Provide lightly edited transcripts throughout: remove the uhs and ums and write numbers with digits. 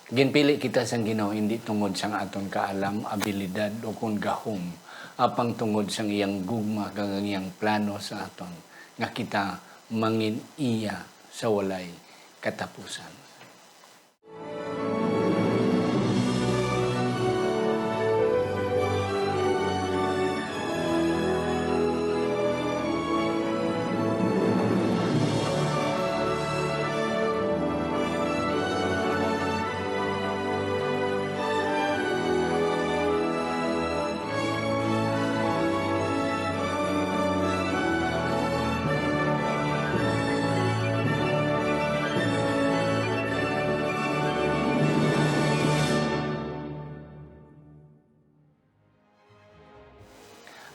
Ginpili kita sang Ginoo hindi tungod sang aton kaalam, abilidad o kung gahom, apang tungod sang iyang gugma kag iyang plano sa aton nga kita mangin iya sa walay katapusan.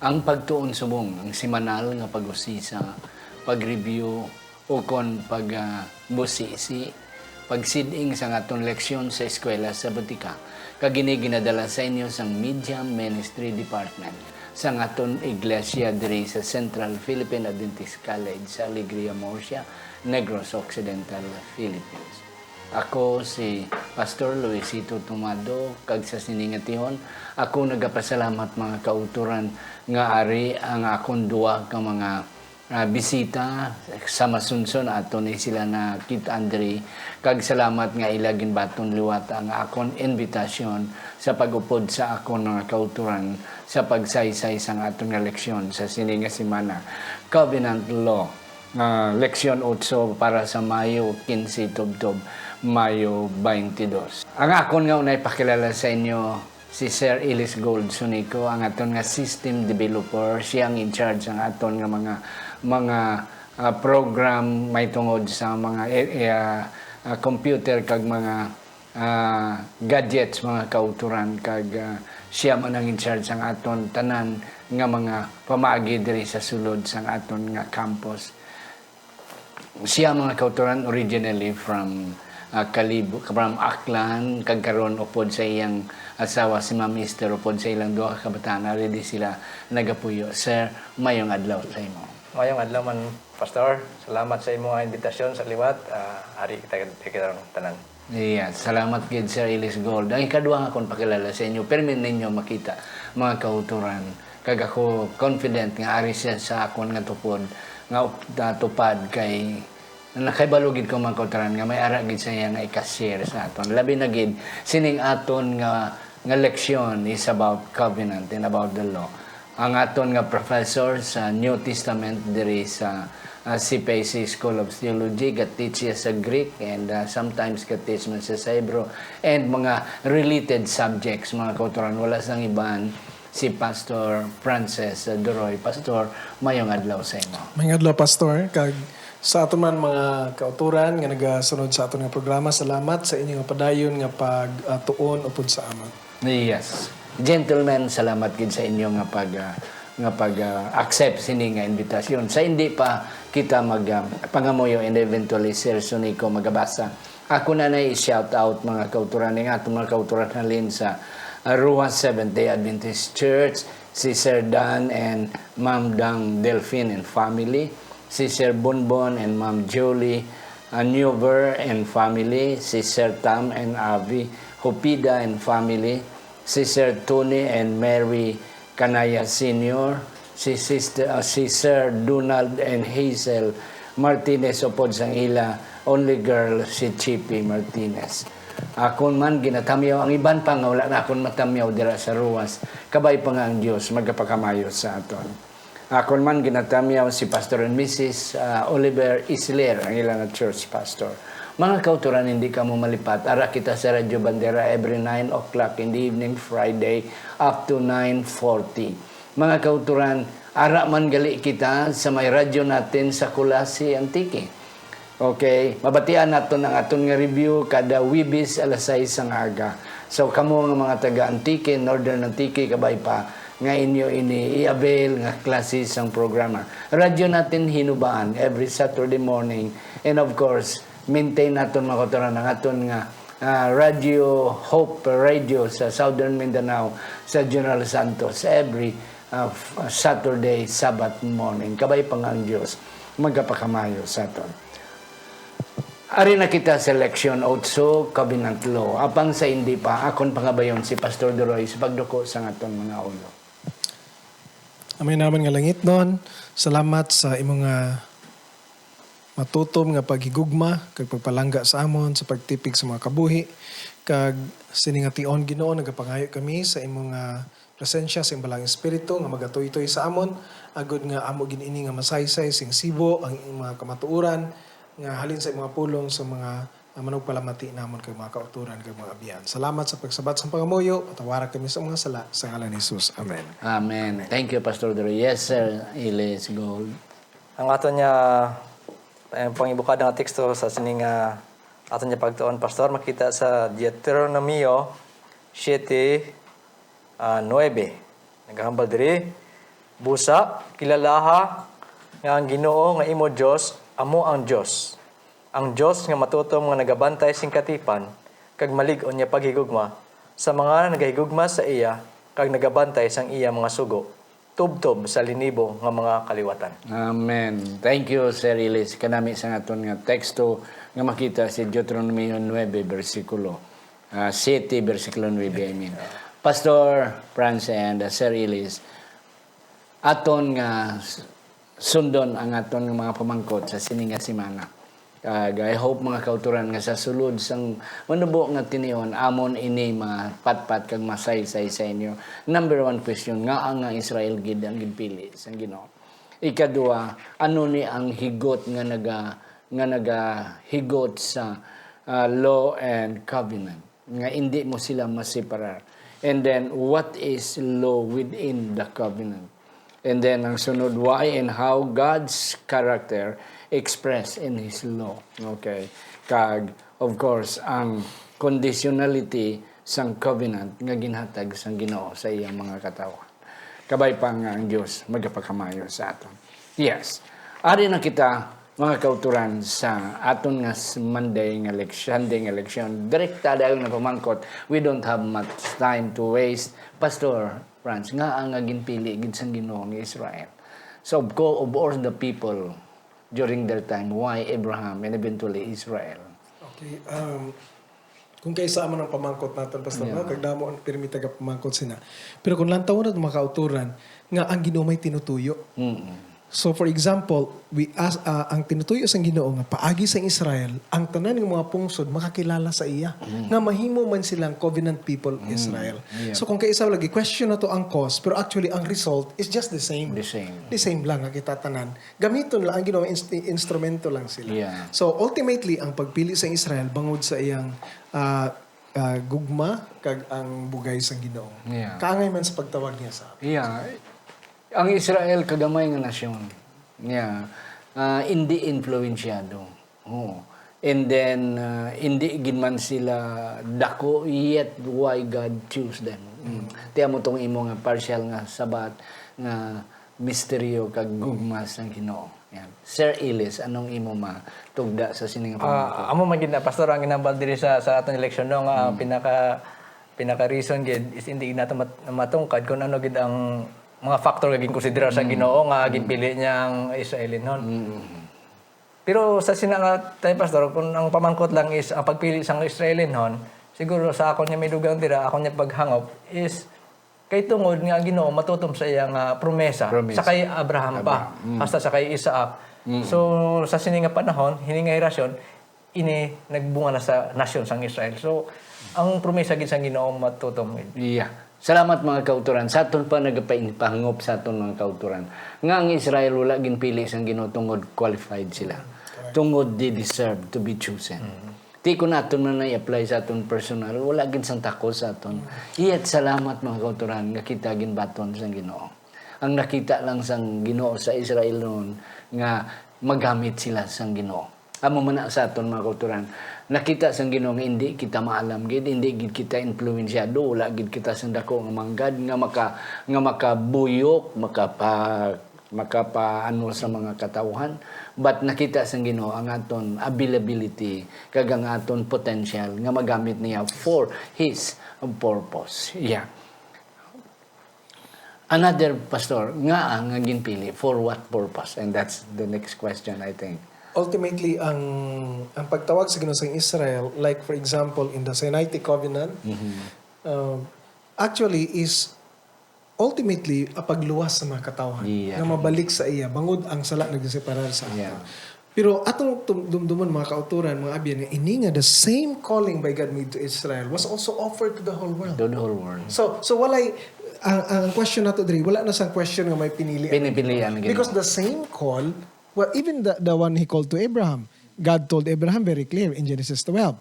Ang Pagtuon Subong, ang semanal nga paghusisa, pag-review o kon pagbusisi, pagsiding sa aton leksyon sa eskuela sabatika, kagini ginadala sa inyo sang Media Ministry Department sa aton iglesia diri sa Central Philippine Adventist College sa Alegria, Murcia, Negros Occidental, Philippines. Ako si Pastor Luisito Tomado, kag sa siningatihon, ako nagapasalamat mga kauturan nga ari ang akong duwa ka mga bisita sa masunson aton ni sila na kita Andre, kag salamat nga ilagin baton liwat ang akong invitasyon sa pag-upod sa akong mga kauturan sa pagsaysay sa aton nga leksyon sa sini nga semana, Covenant Law, leksyon 8 para sa Mayo 15 tubtob Mayo 22. Ang akon nga unay pakilala sa inyo si Sir Ellis Gold Sunico, ang aton nga system developer. Siya ang in charge ang aton nga mga program may tungod sa mga computer kag mga gadgets, mga kauturan, kag siya man ang in charge ang aton tanan nga mga pamaagi diri sa sulod sang aton nga campus. Siya mga kauturan originally from from Aklan, kagkaroon upod sa iyang asawa si Mamister, upod sa ilang duha ka kabataan, already sila nagapuyo. Sir, mayong adlaw sa imo. Mayong adlaw man, Pastor. Salamat sa imong invitasyon sa liwat. Ari kita tanan. Yes, salamat gid Sir Ellis Gold. Ang ikaduha nga akong pakilala sa inyo, permin ninyo makita mga kauturan. Kag ako confident nga ari siya sa akon nga tupod, nga tupad kay nakaibalugid ko mga kauturan nga may ara gid sa iya nga i-share sa aton. Labi na gid sining aton nga leksyon is about covenant and about the law. Ang aton nga professor sa New Testament diri sa CPC School of Theology teach sa Greek and sometimes teach man sa Hebrew and mga related subjects mga kauturan. Wala sang iban si Pastor Francis Duroy. Pastor, mayong adlaw sa imo. Mayong adlaw, Pastor. Kag sa aton man mga kauturan nga nagasunod sa aton nga programa, salamat sa inyong padayon nga pagtuon upod sa amon. Yes. Gentlemen, salamat gid sa inyo nga pag-accept sini nga invitasyon. Sa hindi pa kita pangamuyo and eventually Sir Sunico magabasa. Ako na i-shout out mga kauturan ng atong mga kauturan halin sa Ruas Seventh-day Adventist Church, si Sir Dan and Ma'am Dang Delphine and family, si Sir Bonbon and Ma'am Jolie Newver and family, si Sir Tam and Avi Hopida and family, si Sir Tony and Mary Kanaya Sr., si Sir Donald and Hazel Martinez upod sang ila only girl, si Chippy Martinez. Akon man ginatamyaw ang iban pa nga wala na akon matamyaw dira sa Ruas, kabay pa nga ang Dios magapakamayo sa aton. Akon man ginatamyaw si Pastor and Mrs. Oliver Isler, ang ilang church pastor. Mga kauturan, hindi ka mo malipat. Ara kita sa Radyo Bandera every 9 o'clock in the evening, Friday, up to 9:40. Mga kauturan, ara man gali kita sa may radyo natin sa Kulasi, Antique. Okay, mabatian natin ang aton nga review kada Wibis alas 6 ang aga. So kamo nga mga taga Antique, Northern Antique, kabay pa nga inyo ini i-avail nga klases ang programa. Radyo natin hinubaan every Saturday morning, and of course maintain naton mga kauturan ang aton nga Radio Hope Radio sa Southern Mindanao sa General Santos every Saturday Sabbath morning. Kabay pa nga ang Diyos magapakamayo sa aton. Ari na kita sa leksyon 8, Covenant Law. Apang sa hindi pa, akon pangabayon si Pastor Duroy sa pagduko sa aton mga ulo. Amay naman nga langit nun. Salamat sa imong nga matutom nga paghigugma kag pagpalangga sa amon sa pagtipig sa mga kabuhi kag siningation Ginoo nagapangayo kami sa imong presensya sa imong balang espiritu nga magatoy-toy sa amon agud nga amo giniini nga masaysay sing sibo ang mga kamatuoran nga halin sa mga pulong sa mga manugpalamati namon kag mga kauturan kag mga abiyan. Salamat sa pagsabat sa pangamuyo. Patawara kami sa mga sala sa ngalan ni Jesus. Amen. Amen. Thank you, Pastor Duroy. Yes, sir. Ilis Gold. Ang aton niya pangibukad nga teksto sa sining aton niya pagtuon pastor makita sa Deuteronomio 7:9. Naghambal diri busa kilalaha nga ang Ginoo nga imo Dios amo ang Dios. Ang Dios nga matutom nga nagabantay sing katipan kag malig-on niya paghigugma sa mga nagahigugma sa iya kag nagabantay sang iya mga sugo tubtob sa linibo nga mga kaliwatan. Amen. Thank you, Sir Ilis. Kanami sa aton nga teksto nga makita si Deuteronomio 9, versikulo 7, versikulo 9, I mean. Pastor Franz and Sir Ilis, aton nga sundon ang aton nga mga pamangkot sa sininga simana. I hope mga kauturan nga sa sulod sang manubo nga tiniyon amon ini patpat kag masaysay sa inyo. Number 1 question nga ang Israel gid ang ginpili sang Ginoo. Ikadua, ano ni ang higot nga higot sa law and covenant nga hindi mo sila maseparar. And then what is law within the covenant? And then ang sunod, why and how God's character expressed in His law. Okay. Kag, of course, ang conditionality sang covenant nga ginhatag sang Ginoo sa iyang mga katawan. Kabay pa nga ang Diyos magapakamayo sa aton. Yes. Ari na kita, mga kauturan, sa aton nga Monday nga election. Direkta dahil na pamangkot, we don't have much time to waste. Pastor Franz, nga ang ginpili gid sang Ginoo ni Israel. So, of all the people during their time, why Abraham and eventually Israel? Okay. Kung kaysa man ang pamangkot natin, Pastor, no? Kagdamo ang permita ka pamangkot sina. Pero kung lantaw na mga kauturan, nga ang Ginoo may tinutuyo. So for example, ang tinutuyo sang Ginoo nga paagi sang Israel, ang tanan ng mga pungsod makakilala sa iya. Nga mahimo man silang covenant people Israel. So kung kaysa lagi question na to ang cause, pero actually ang result is just the same. The same lang nga kita tanan. Gamiton lang ang Ginoo, instrumento lang sila. So ultimately ang pagpili sang Israel bangod sa iyang gugma kag ang bugay sang Ginoo. Kaangay man sa pagtawag niya sa ang Israel kagamay nga nasyon. Hindi influensyado. And then hindi gid man sila dako yet why God choose them. Tiya mo tong imo nga partial nga Sabbath nga misteryo kag gugma sang Ginoo. Sir Ilis, anong imo matugda sa sining pamangkot? Amo man gid na pastor ang ginambal diri sa aton eleksyon no nga pinaka reason gid is hindi nato matungkad kung ano gid ang mga factor nga ginkonsidera sa Ginoo nga ginpili niya ang Israelinon. Pero sa sinanga tayo pastor kung ang pamangkot lang is ang pagpili sang Israelinon, siguro sa akon niya may dugang dira, akon niya paghangop is kay tungod nga ang Ginoo matutom sa iyang promesa sa kay Abraham pa hasta sa kay Isaac. So sa sininga panahon hiningay rasyon ini nagbunga na sa nasyon sang Israel. So ang promesa gid sang Ginoo matutom. Salamat mga kauturan. Sa aton pa nagapaingpahangop sa aton mga kauturan. Nga ang Israel wala ginpili sang Ginoo tungod qualified sila. Tungod they deserve to be chosen. Di ko naton na i-apply sa aton personal, wala gin sang tako sa aton. Iyat salamat mga kauturan nga kita ginbaton sang Ginoo. Ang nakita lang sang Ginoo sa Israel noon nga magamit sila sang Ginoo. Amo man na sa aton mga kauturan. Nakita sang Ginoo nga hindi kita maalam gid, hindi gid kita influensyado, wala gid kita sang dako nga manggad nga makabuyok, makapa ano sa mga katawhan, but nakita sang Ginoo ang aton availability kag ang aton potential nga magamit niya for His purpose. Another pastor nga ginpili for what purpose? And that's the next question I think. ultimately ang pagtawag sa Ginoo sa Israel, like for example in the Sinaitic Covenant, actually is ultimately a pagluwas sa mga katawhan Yeah. na mabalik sa iya bangod ang sala nagseparar sa ato. Yeah. Pero atong dumduman mga kauturan, mga abyan, nga ini nga the same calling by God made to Israel was also offered to the whole world. The whole world. So walay ang question nato diri, wala na sang question nga may pinili. Pinipilian. Because the same call, well, even the one he called to Abraham, God told Abraham very clear in Genesis 12,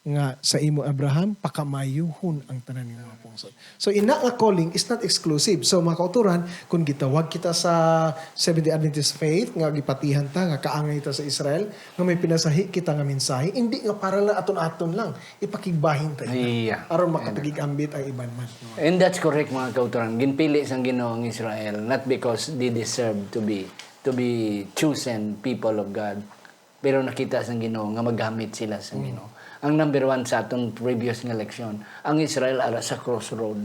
nga sa imo Abraham, pakamayuhon ang tanan nga mga pungsod. So ina nga calling is not exclusive. So mga kauturan, kung gitawag kita sa Seventh-day Adventist faith, nga gipatihan ta, nga kaangay ta sa Israel, nga may pinasahi kita nga mensahe, hindi nga para lang aton-aton lang, ipakigbahin ta. Yeah. Aron makapagigambit ang iban man. And that's correct mga kauturan. Ginpili sang Ginoo ang Israel not because they deserve to be chosen people of God. Pero nakita sang Ginoo nga maggamit sila sa Ginoo. Ang number one sa atong previous nga leksyon, ang Israel ara sa crossroad.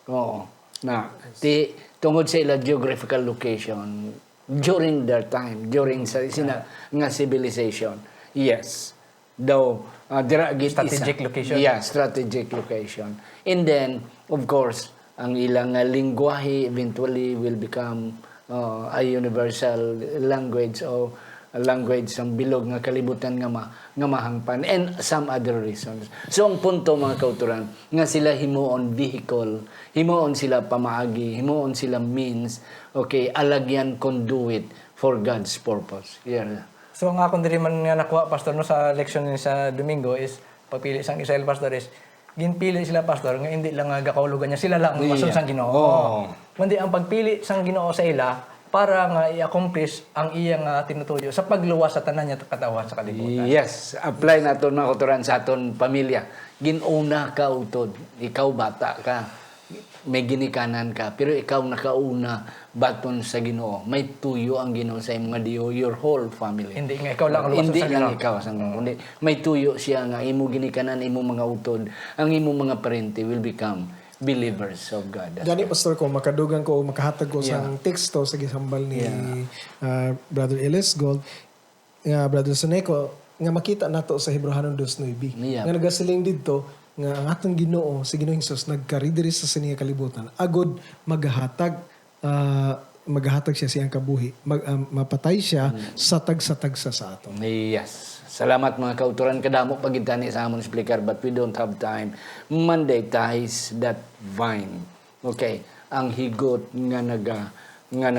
Oo. Na tungod sa ila geographical location during their time, during sa nga civilization. Yes. Though Strategic location. Yeah, strategic location. And then of course, ang ilang lingwahe eventually will become a universal language o language ng bilog nga kalibutan nga mahangpan and some other reasons. So ang punto mga kauturan nga sila himuon vehicle, himuon sila pamaagi, himuon sila means, okay, alagyan conduit for God's purpose. Yeah. So ang akong diri man nga nakuha pastor no sa leksyon ni sa Domingo is pagpili sang Israel pastor is ginpili sila pastor nga hindi lang nga gakaulugan niya sila lang masun sang Ginoo. Oh. Kundi ang pagpili sang Ginoo sa ila para nga i-accomplish ang iyang tinutuyo sa pagluwas sa tanan niya katawan sa kalibutan. Yes, apply naton mga kauturan sa aton pamilya. Ginuna ka utod, ikaw bata ka, may ginikanan ka, pero ikaw nakauna baton sa Ginoo. May tuyo ang Ginoo sa imong diyo, your whole family. Hindi nga ikaw lang ang luwas Hindi sa lang Ginoo. ikaw sa Ginoo. Kundi may tuyo siya nga imo ginikanan, imo mga utod, ang imo mga parente will become believers of God. Gani pastor ko makadugang ko makahatag ko sang teksto sa gisambal ni Brother Ellis Gold nga Brother Soneco nga makita nato sa Hebrehanon 2:9 Yeah. nga nagasiling didto nga ang atong Ginoo si Ginoong Hesus nagkaridiri sa siniya kalibutan agod maghatag siya siyang kabuhi mapatay siya sa tag-sa aton. Yes. Salamat mga kauturan. Kadamo pagintani sa amon speaker but we don't have time. Monday ties that vine. Okay. Ang higot nga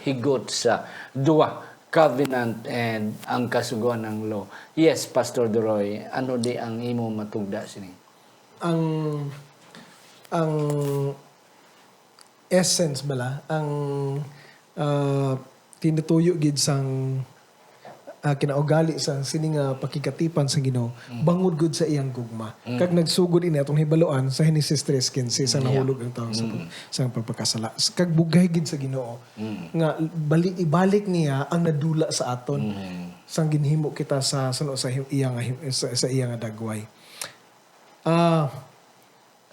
higot sa dua covenant and ang kasuguan ng law. Yes, Pastor Duroy, ano di ang imo matugda sini? Ang essence bala ang tinutuyo gid sang kinaugali sa sininga pakikatipan sa Ginoo bangod gud sa iyang gugma kag nagsugod ini atong hibaluan sa Genesis 3:15 sa nahulog ang tawo sa pagpakasala kag bugay gid sa Ginoo nga ibalik niya ang nadula sa aton sang ginhimo kita sa iyang dagway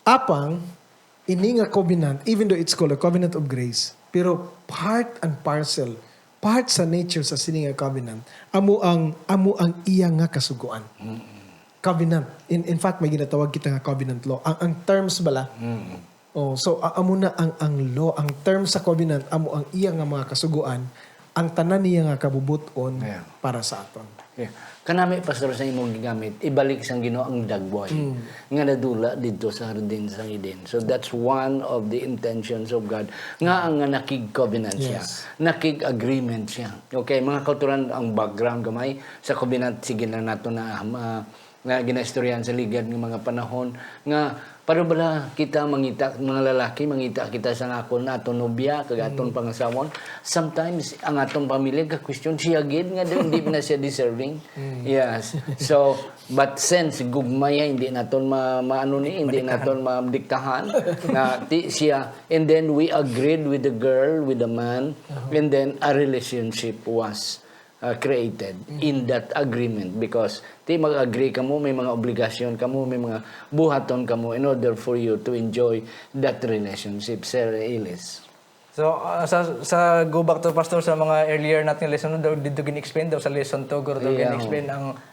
apang ini nga covenant even though it's called a covenant of grace pero part and parcel part sa nature sa sininga covenant amo ang iya nga kasuguan. Covenant. In fact may ginatawag kita nga covenant law. Ang terms bala. So amo na ang law, ang terms sa covenant amo ang iya nga mga kasuguan, ang tanan niya nga kabubuton para sa aton. Yeah. Kanami pastor sa imong gigamit, ibalik sang Ginoo ang dagboy nga nadula didto sa hardin sang Eden. So that's one of the intentions of God. Nga ang nakig-covenant siya. Nakig-agreement siya. Okay, mga kauturan ang background gamay sa covenant sige na nato na ginaistoryahan sa ligad ng mga panahon nga para bala kita mangita mga lalaki mangita kita sa akon aton nobya kag aton pangasawon sometimes ang atong pamilya ka question siya gid nga hindi na siya deserving yes so but since gugmaya hindi naton hindi naton madiktahan na ti siya and then we agreed with the girl with the man and then a relationship was created in that agreement because ti mag-agree kamo may mga obligasyon kamo may mga buhaton kamo in order for you to enjoy that relationship. Sir Ellis. So, sa go back to Pastor sa mga earlier natin lesson, daw dito gin-explain daw sa lesson 2, guro daw gin-explain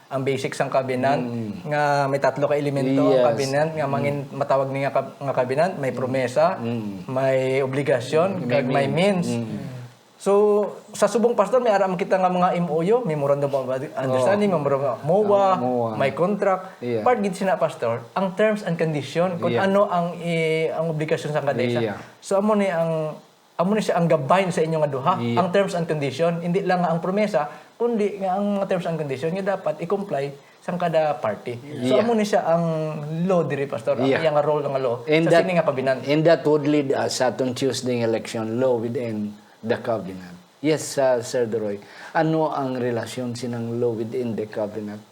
ang basics ng covenant, nga may 3 ka elemento ang covenant, nga mangin matawag niya nga covenant, may promesa, may obligasyon, kag may means. So, sa subong pastor, may aram kita nga mga MOU, Memorandum of Understanding, Memorandum of MOA, may contract. Part gid sina pastor, ang terms and condition, kung ano ang obligasyon sa kada isa. So, amo ni siya ang gabahin sa inyo nga duha, ang terms and condition, hindi lang nga ang promesa, kundi nga ang mga terms and condition nga dapat i-comply sa kada party. So, amo ni siya ang law diri pastor, ang iyang role nga law sa sini nga covenant. And that would lead us sa atong Tuesday election, law within the covenant. Yes, Sir Doroy. Ano ang relasyon sinang law within the covenant?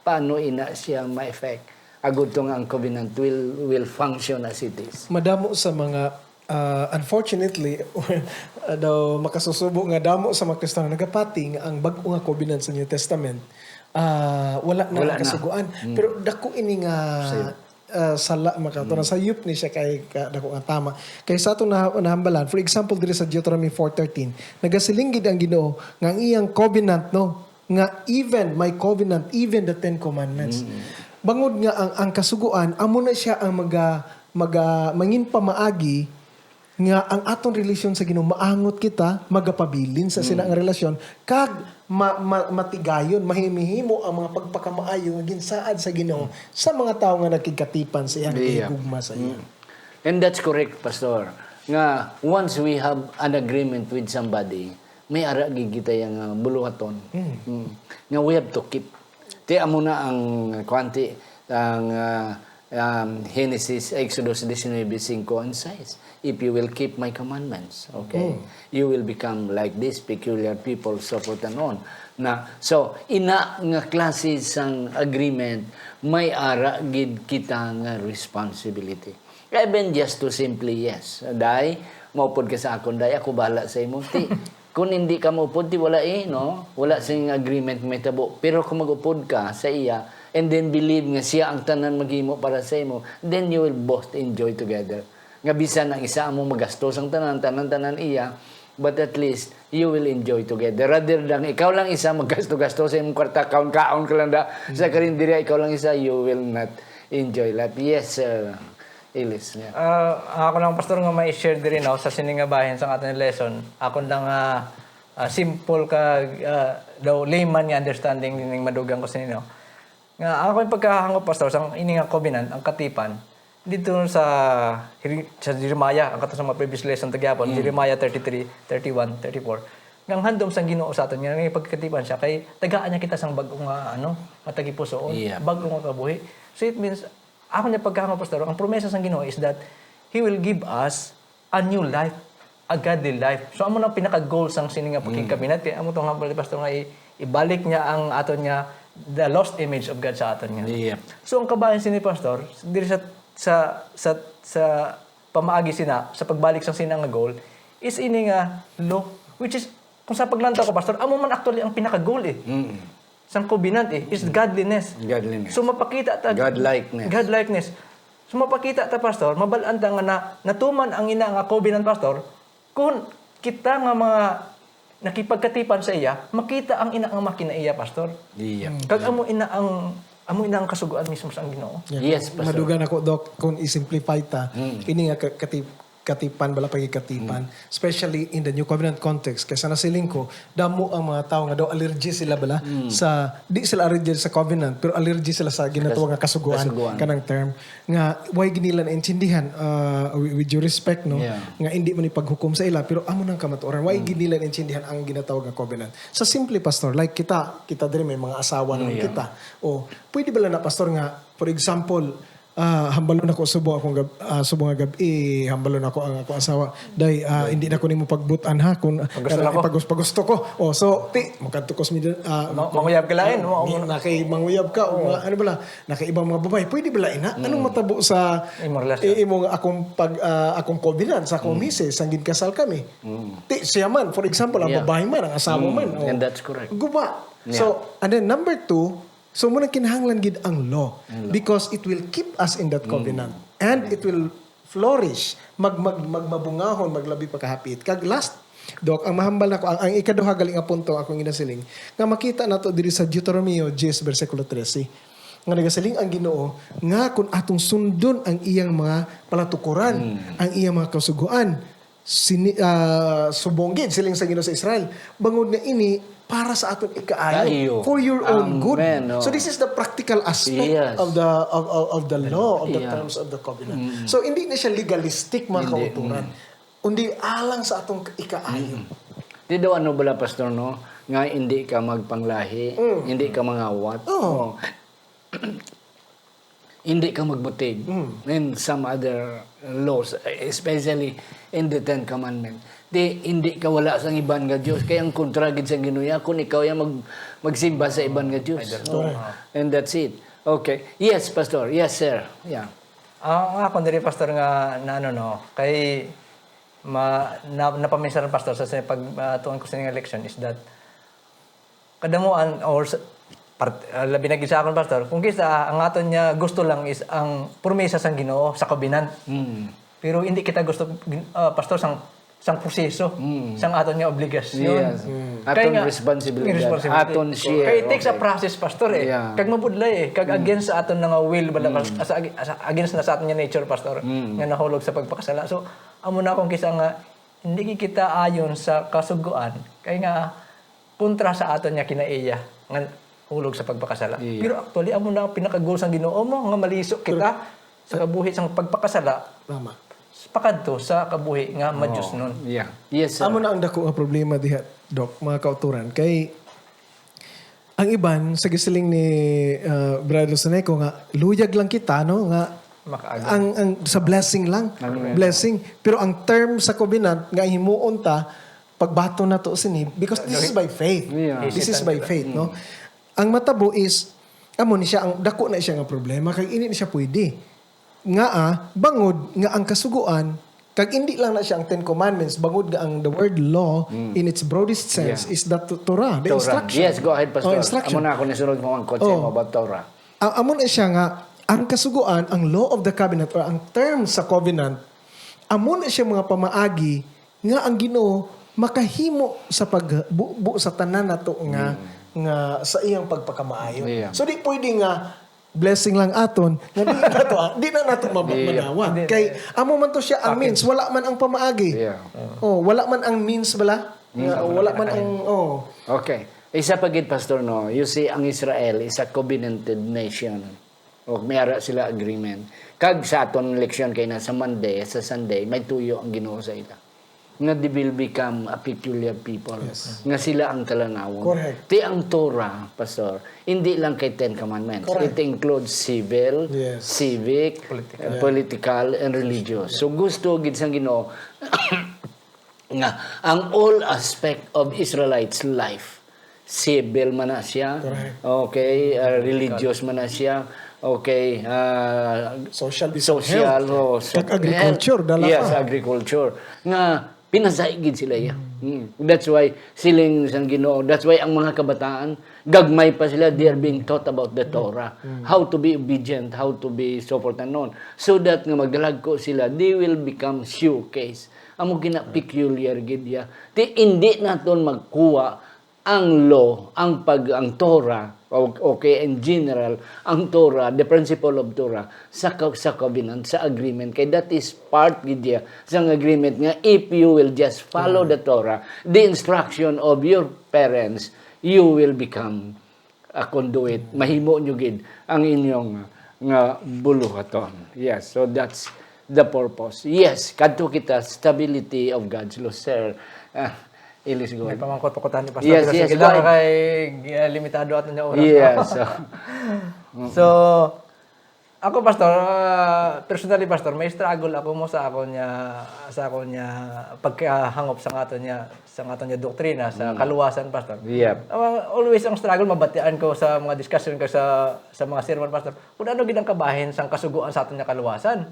Paano ina siya ma-effect? Agud tong ang covenant will function as it is. Madamo sa mga unfortunately daw makasusubo nga damo sa mga Kristiyano nagapati nga ang bag-o nga covenant sa New Testament wala na kasuguan. Pero dako ini nga sala makatuna sa yup ni siya kay dako nga tama kay sa atong nahambalan. For example diri sa Deuteronomy 4:13 nagasilinggid ang Ginoo nga ang iyang covenant nga even my covenant, even the 10 commandments. Bangod nga ang kasuguan amo na siya ang mangin pamaagi nga ang atong relasyon sa Ginoo maangot kita magapabilin sa sina nga relasyon kag matigayon mahimihimo ang mga pagpakamaayo nga ginsaad sa Ginoo sa mga tawo nga nagkikatipan sa iya nagigugma sa iya. And that's correct, Pastor. Nga once we have an agreement with somebody, may ara gigita yang buluhaton. Nga we have to keep. Ti amo na ang kwanti ang Genesis, Exodus 19:5 and 6. If you will keep my commandments, okay, you will become like this peculiar people, so forth and on. So, ina nga klase sang agreement, may ara gid kita nga responsibility. Even just to simply yes. Day, maupod ka sa akon, day, ako bahala sa imo. Kung hindi ka maupod, wala no? Wala sing agreement metabo. Pero kung magupod ka sa iya, and then believe nga siya ang tanan maghimo para sa imo, then you will both enjoy together. Nga bisan ang isa mo magastos ang tanan iya, but at least you will enjoy together. Rather than ikaw lang isa magasto-gasto sa imong kwarta, kaon-kaon ka lang sa karinderiya, ikaw lang isa, you will not enjoy life. Yes, sir. Ilis. Yeah. Ako lang pastor nga may share diri sa sining nga bahin sa ating lesson. Ako lang simple ka daw layman nga understanding ning madugang ko sa inyo. Nga ako yung pagkahangop pastor sa ini nga covenant ang katipan dito sa Jeremiah ang kato sa mga previous lesson tagyapon Jeremiah 33, 31, 34 ngang handom sang Ginoo sa aton nga pagkatipan siya kay tagaan niya kita sang bag-o nga matagi pusoon bag-o nga kabuhi. So it means ako niya pagkahangop pastor ang promesa sang Ginoo is that He will give us a new life, a godly life. So amo nang pinaka-goal sang sining nga pagkikabinet kay amo tong hambal ni pastor nga ibalik niya ang aton nga the lost image of God sa aton nga. So ang kabayan sini pastor diri sa pamaagi sina sa pagbalik sa sina nga goal is ini nga law which is kung sa paglantaw ko pastor amo man actually ang pinaka goal sang covenant is godliness. So mapakita ta godlikeness. So mapakita ta pastor mabalaan ta nga natuman ang ina nga covenant pastor kung kita nga mga nakipagkatipan sa iya makita ang ina nga makinaiya pastor. Kag amo ina ang kasuguan mismo sa ang Ginoo. Yes, pastor. Madugan ako Doc kung i-simplify ta ini nga katipan bala pagikatipan especially in the New Covenant context kasi nasiling ko damo ang mga tao nga daw allergy sila bala sa di sila allergy sa covenant pero allergy sila sa ginatawag nga kasuguan kanang term nga why ginila na intindihan with due respect nga hindi man ipaghukom sa ila pero amo nang kamatuoran why ginila na intindihan ang ginatawag nga covenant sa simple pastor like kita diri may mga asawa naman kita pwede bala na pastor nga for example hambalon ako subong nga gabi hambalon ako ang ako asawa day hindi na ko nimo pagbutan ha kung pagusto ko so magkatukos mi manguyab ka lain manguyab ka o ano bala nakaibang mga babae pwede bala ina anong matabo sa imong akong covenant sa akong misis sang ginkasal kami siya man for example ang babae man ang asawa man and that's correct guba so and then number 2 so muna kinahanglan gid ang law because it will keep us in that covenant and it will flourish, magmabungahon, maglabi pagkahapit. Kag last, Dok, ang mahambal nako ang ikaduha galing nga punto akong ginasiling nga makita nato diri sa Deuteronomio 10 versikulo 13 nga nagasiling ang Ginoo nga kung atong sundon ang iyang mga palatukuran, ang iyang mga kasuguan, subonggid siling sa Ginoo sa Israel. Bangod nga ini para sa aton ikaayo, for your own good. Amen, So this is the practical aspect Yes. of the law, of the terms of the covenant. So hindi na siya legalistic mga kauturan. Undi alang sa atong ikaayo. Di daw ano bala, Pastor, no? Nga hindi ka magpanglahi, hindi ka mangawat. Oh. Hindi ka magbutig. And some other laws, especially in the Ten Commandments. Hindi ka wala sa iban nga Diyos. Kaya ang kontragid sa Ginuya, kung ikaw yung magsimba sa iban nga Diyos. And that's it. Okay. Yes, Pastor. Yes, sir. Yeah. Ang ako diri pastor nga na ano no, kay napamisaran pastor sa pagtuon ko sa nga leksyon is that kadamuan or labi na gid sa akon pastor kung kisa ang aton niya gusto lang is ang promesa sang Ginoo sa kabinan. Pero hindi kita gusto pastor sang proseso, sang aton nga obligasyon. Yes. Aton responsibility. Aton share. Kaya it takes a process pastor eh. Yeah. Kag mabudlay eh, kag against sa aton nga will against na sa aton nga nature pastor nga nahulog sa pagpakasala. So amo na akong kisa nga hindi kita ayon sa kasuguan kay nga kontra sa aton nga kinaiya nga hulog sa pagpakasala. Yeah. Pero actually amo na pinaka-goal sang Ginoo mo nga malisok kita sa kabuhi sang pagpakasala. Tama. Pakadto sa kabuhi nga madyos nun. Yeah. Yes, sir. Amo na ang dako nga problema diha, Dok, mga kauturan. Kay ang iban sa gisiling ni Brother Soneco nga luyag lang kita no nga Makaagi. ang sa blessing lang. Blessing. Pero ang term sa covenant nga himuon ta pagbato na to sini because this is by faith. Yeah. This is by faith, no? Ang matabo is amo ni siya ang dako na siya nga problema kay ini ni siya pwede. Nga bangod nga ang kasuguan kag hindi lang na siya ang Ten Commandments bangod nga ang the word law in its broadest sense is the Torah, the Torah. instruction. Yes, go ahead, Pastor. Instruction. Amo na ako nisunod mo ang kotse mo about Torah. Amo na siya nga ang kasuguan, ang law of the covenant or ang term sa covenant, amo na siya mga pamaagi nga ang Ginoo makahimo sa pagbuo sa tanan nato nga sa iyang pagpakamaayo. Yeah. So di pwede nga blessing lang aton nga di na nato mabagawat. Kay amo man to siya ang means, wala man ang pamaagi. Yeah. Wala man ang means bala. Wala man ang Okay. Isa pagid, Pastor, no? You see, ang Israel is a covenanted nation. O mayara sila agreement. Kag sa aton leksyon kay na sa Monday, sa Sunday, may tuyo ang Ginoo sa ila. Nga they will become a peculiar people. Yes. Nga sila ang talanawon. Correct. Ti ang Torah, Pastor, hindi lang kay Ten Commandments. Correct. It includes civil, Yes. civic, political, and religious. So gusto gid sang Ginoo nga ang all aspect of Israelites' life, civil man na siya, Correct. okay, religious man na siya, okay, social kag agriculture, dala yes, pa. agriculture. Nga pinasaigid sila ya. That's why siling sang Ginoo, that's why ang mga kabataan gagmay pa sila, they are being taught about the Torah, how to be obedient, how to be so forth and on, so that nga magdalag ko sila, they will become showcase. Amo gina peculiar gid ya. Ti hindi naton magkuha ang law, ang Torah, okay, in general, ang Torah, the principle of Torah, sa covenant, sa agreement. Kaya that is part gidya sa agreement nga, if you will just follow the Torah, the instruction of your parents, you will become a conduit. Mahimo nyo gid ang inyong nga buluhaton. Yes, so that's the purpose. Yes, kadto kita, stability of God's law, sir. Ilis go. May pamangkot-pakutan ni Pastor. Yes, Pero yes, sige go lang ahead. kay limitado ato niya oras. Yes. So, ako Pastor, personally Pastor, may struggle ako mo sa ako niya pagkahangop sa ato niya doktrina sa kaluwasan Pastor. Yep. Always ang struggle mabatian ko sa mga discussion ko sa mga sermon Pastor. Kung ano gid ang kabahin sang kasuguan sa ato niya kaluwasan.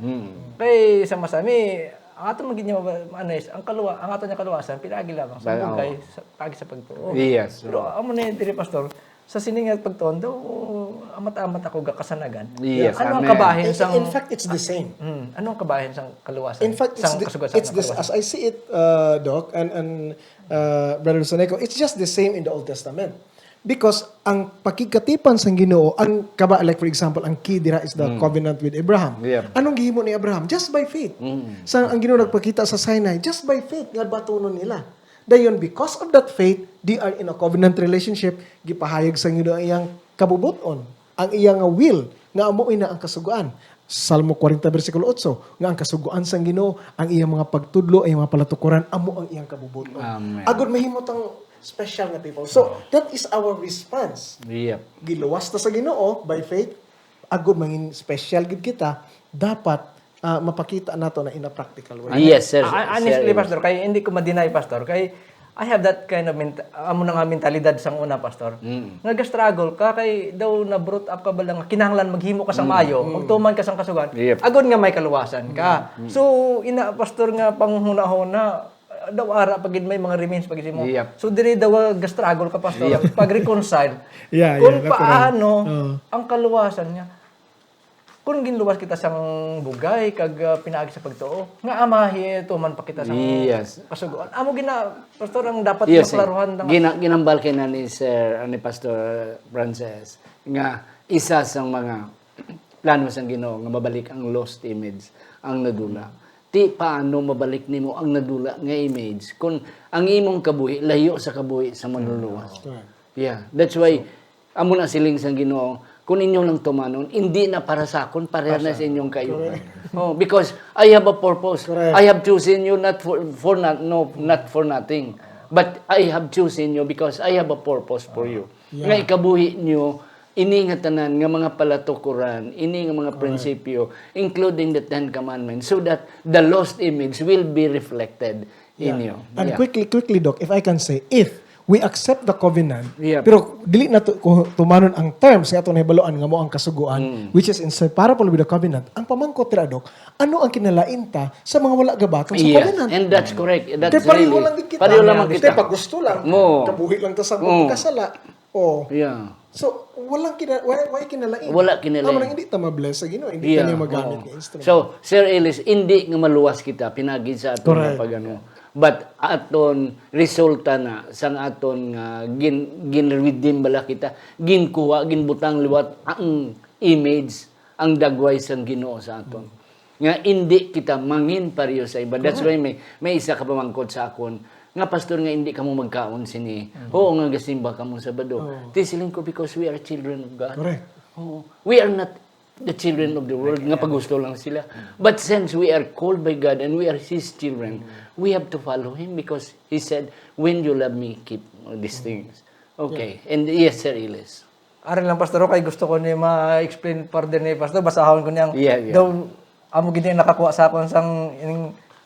Kay sa masami ang ato magiging ang ato niya kaluwasan pinagi lamang sa bugay sa pagi sa pagtuo. Yes. Pero amo na diri Pastor sa siningat pagtuon daw amat-amat ako gakasanagan. Yes, Ano ang amen. kabahin sang In fact, it's the same. ano ang kabahin sang kaluwasan? In fact, sang kasugasan it's ng this, kaluwasan? as I see it, Doc, and Brother Soneco, it's just the same in the Old Testament. Because ang pakikatipan sang Ginoo, ang like for example, ang key dira is the covenant with Abraham. Yeah. Anong gihimo ni Abraham? Just by faith. Ang Ginoo nagpakita sa Sinai, just by faith nga batunon nila. Dayon, because of that faith, they are in a covenant relationship, gipahayag sa Ginoo ang iyang kabubuton, ang iyang will, nga amo ina ang kasuguan. Salmo 40 versikulo 8, nga ang kasuguan sang Ginoo, ang iyang mga pagtudlo, ang iyang mga palatukuran, amo ang iyang kabubuton. Amen. Agud mahimot ang special na people. So, that is our response. Yep. Giluwas ta sa Ginoo by faith, agud mangin special gid kita, dapat mapakita nato na in a practical way. Yes, sir. Honestly, Sir. Pastor, kay hindi ko ma-deny, Pastor, kay I have that kind of amo na nga mentalidad sang una, Pastor. Nga ga-struggle ka kay daw na brought up ka ba lang kinahanglan maghimo ka sa mayo, magtuman ka sang kasugan. Yep. Agod nga may kaluwasan ka. So ina Pastor nga panghuna-huna daw ara pagid may mga remains pagid mo. Yep. So diri daw ga-struggle ka, Pastor, pag-reconcile. Yeah, kung yeah, paano ang kaluwasan niya. Kung ginluwas kita sang bugay kag pinaagi sa pagtuo, nga amahi tuman pa kita sang Yes. kasuguan. Amo Pastor, ang dapat Yes, maklaruhan ginambal kay na ni Sir, ni Pastor Frances, nga isa sa mga plano sang Ginoo nga mabalik ang lost image, ang nadula. Ti paano mabalik nimo ang nadula nga image kung ang imong kabuhi layo sa kabuhi sa manluluwas. Yeah, that's why amo na siling sang Ginoo, kung inyo lang tumanon, hindi na para sa akon, pareha na sa inyong kayo. Oh, because I have a purpose. Correct. I have chosen you not for nothing. But I have chosen you because I have a purpose for you. Nga ikabuhi nyo, ini nga tanan nga mga palatukuran, ini nga mga prinsipyo, including the 10 Commandments, so that the lost image will be reflected in you. And quickly, Doc, if I can say, if we accept the covenant, Yeah. pero dili na tumanon ang terms nga atong nahibaloan nga mo ang kasuguan, which is inseparable with the covenant. Ang pamangkot ra, Doc, ano ang kinalainta sa mga wala gabaton sa covenant? And that's correct. That's Kaya pareho really, lang din kita. pareho lamang Kaya kita. pag gusto lang, Mo. kabuhi lang ta sa pagkasala. Oh. Yeah. So, why kinalain? Wala kinalain. Tama lang, hindi ta ma-bless sa Ginoo, hindi ta niya magamit ng instrument. So, Sir Ellis, hindi nga maluwas kita, pinagid sa aton Correct. nga pagano. But aton resulta na sang aton nga gin-redeem bala kita, ginkuha, ginbutang liwat ang image, ang dagway sang Ginoo sa aton. Nga hindi kita mangin pareho sa iba. That's why may isa ka pamangkot sa akon, nga pastor nga hindi ka mo magkaon sini. Oo nga gasimba ka mo Sabado. Tisiling ko because we are children of God. Correct. Oo. We are not the children of the world, nga pagusto lang sila. But since we are called by God and we are His children, we have to follow Him because He said, when you love me, keep these things. Okay. And yes, Sir Iles. Ari lang, Pastor, kay gusto ko ni ma-explain pardon ni Pastor, basahon ko niyang Yeah. daw amo gid yung nakakuha sa akon sang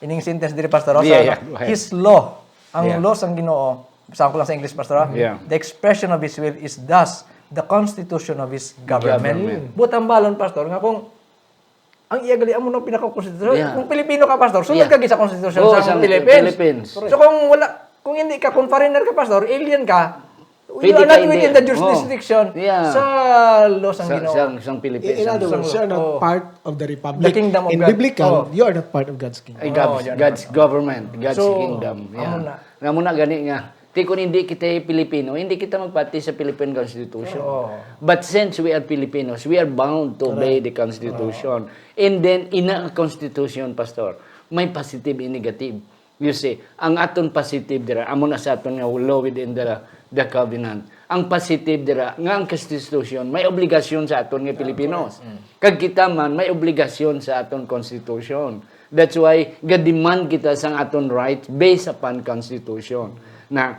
ining sentence diri, Pastor. Yeah. Sa Go ahead. His law, ang Yeah. law sang Ginoo. Basahan ko lang sa English, Pastor. Yeah. The expression of His will is thus the constitution of His government. Butang balon, Pastor, nga kung ang iyagali amo no pinaka-konstitusyon. Yeah. Kung Pilipino ka, Pastor, sunod Yeah. ka sa konstitusyon Oo, sa sa Philippines. Philippines. So kung hindi ka, kung foreigner ka, Pastor, alien ka, you Pwede are ka not within hindi. the jurisdiction Yeah. sa law sang Ginoo. Sang Pilipinas. In other words, you are not part of the republic. The kingdom of In God. biblical, you are not part of God's kingdom. Ay, God's government, God's So, kingdom. amo na. Nga muna gani nga. Ti kung hindi kita Pilipino, hindi kita magpati sa Philippine Constitution. But since we are Filipinos, we are bound to obey the Constitution. And then, in a Constitution, Pastor, may positive and negative. You see, ang aton positive dira, amo na sa aton nga law within the covenant. Ang positive dira, nga ang Constitution, may obligasyon sa aton nga Pilipinos. Kag kita man, may obligasyon sa aton Constitution. That's why, ga-demand kita sa aton rights based upon Constitution. Na,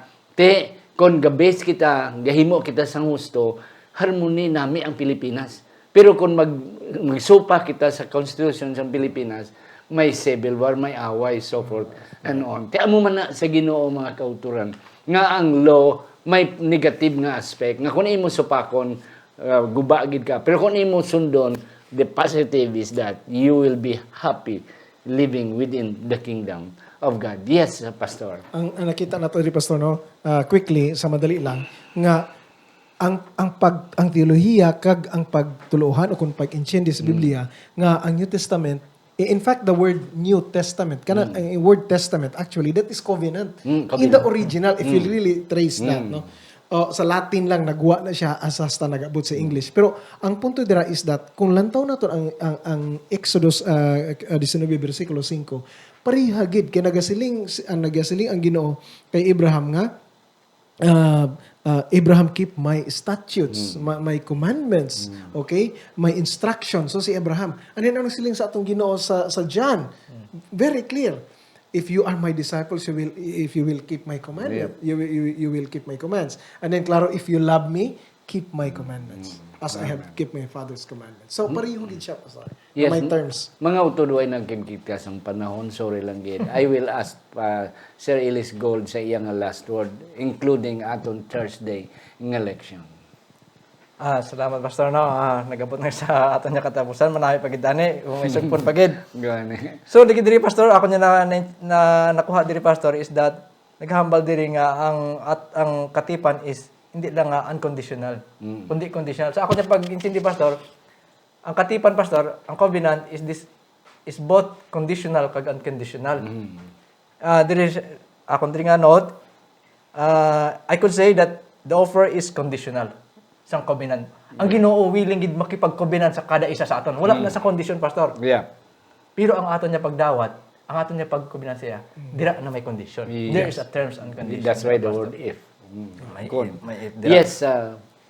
kung ga-base kita, gahimo kita sa husto, harmony nami ang Pilipinas. Pero kung magsupa kita sa Constitution sa Pilipinas, may civil war, may away, so forth, and on. Kaya mo man na sa Ginoo mga kauturan, nga ang law, may negative nga aspect, nga kung imo supakon, gubagid ka. Pero kung imo sundon, the positive is that you will be happy living within the kingdom of God. Yes, Pastor. Ang nakita nato rin, Pastor, no? Quickly, sa madali lang, nga ang teolohiya kag ang pagtuluhan o kung pag-intindi sa Biblia nga ang New Testament, in fact the word New Testament kana word Testament actually that is covenant in the original if you really trace that, no. Sa Latin lang nagwa na siya asasta nagabot sa English, pero ang punto dira is that kung lantaw naton ang Exodus 19 bersikulo 5, parihagid kay nagasiling ang Ginoo kay Abraham nga Abraham keep my statutes, my commandments, okay? My instructions. So si Abraham, ano ang siling sa atong Ginoo sa John? Very clear. If you are my disciples, if you will keep my commandment, you will keep my commands. And then klaro, if you love me, keep my commandments. As I have kept my Father's commandments. So pareho gid siya pastor. Yes, My terms. mga utudoy nagkikita sa panahon, sorry lang gid. I will ask Sir Ellis Gold sa iyang last word, including aton Thursday nga leksyon. Salamat pastor no. Nagabot na sa aton nya katapusan manahi pagid ani kung may sugpon pagid. Gani. So diri pastor ako nya na nakuha diri pastor is that naghambal diri nga ang katipan is hindi lang unconditional, kundi conditional. So ako nya pag-intindi pastor, ang katipan pastor, ang covenant is both conditional kag unconditional. Diri ako diri nga note, I could say that the offer is conditional. Sang covenant. Ang Ginoo willing gid makipag-covenant sa kada isa sa aton. Wala na sa condition pastor. Yeah. Pero ang aton niya pagdawat, ang aton niya pag-covenant siya, dira na may condition. There is a terms and conditions. That's why the word if. May if dira. Yes,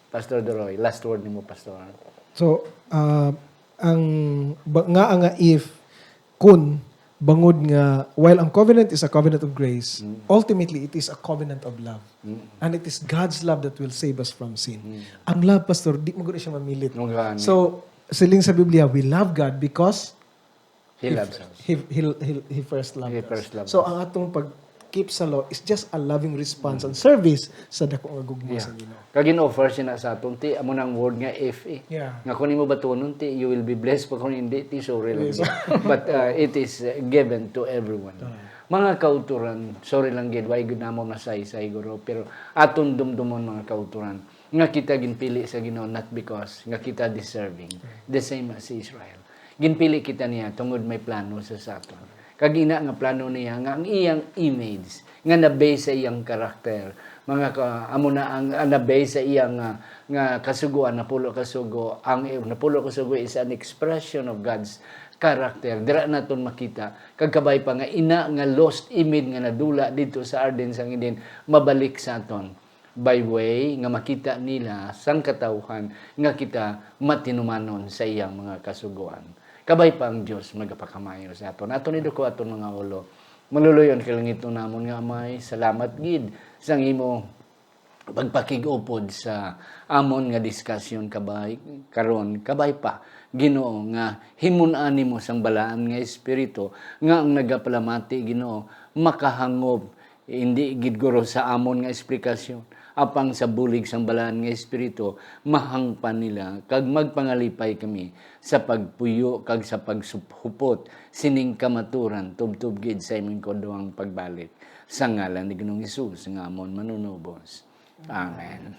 Pastor Doroy, last word nimo Pastor. So, nga if kun bangod nga while ang covenant is a covenant of grace, ultimately it is a covenant of love. And it is God's love that will save us from sin. Ang love, pastor, di mo gud siya mamilit. So, siling sa Biblia, we love God because He loves us. He first loved He us. first loved So, ang atong pag-keep sa law is just a loving response and service sa dako nga gugma sa Ginoo. Kagin offer siya na sa aton ti amo nang word nga if eh. Yeah. Nga kung nimo batunon ti you will be blessed pag kung hindi ti sorry lang. But it is given to everyone. Mga kauturan, sorry lang gid why gud namo masay-say guro pero aton dumdumon mga kauturan nga kita ginpili sa Ginoo not because nga kita deserving the same as Israel. Ginpili kita niya tungod may plano sa aton. Kag ina nga plano niya nga ang iyang image nga na-base sa iyang karakter. Mga amo na ang na-base sa iyang nga kasuguan napulo kasugo. Ang napulo kasugo is an expression of God's character. Dira naton makita kag kabay pa nga ina nga lost image nga nadula dito sa Arden sang Eden mabalik sa aton by way nga makita nila sang katawhan nga kita matinumanon sa iyang mga kasuguan. Kabay pa ang Diyos magapakamayo sa aton. Aton iduko aton mga ulo. Maluluyon kalangito namon nga Amay. Salamat gid sang imo pagpakigupod sa amon nga diskusyon kabay karon kabay pa Ginoo nga himun-an nimo sang balaan nga espiritu nga ang nagapalamati Ginoo makahangob hindi gid guro sa amon nga eksplikasyon apang sa bulig sang balaan nga espiritu mahangpan nila kag magpangalipay kami sa pagpuyo kag sa pagsupot sining kamaturan tubtub gid sa imong kodong pagbalik sa ngalan ni Ginoong Hesus nga amon manunubos. Amen.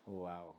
Wow.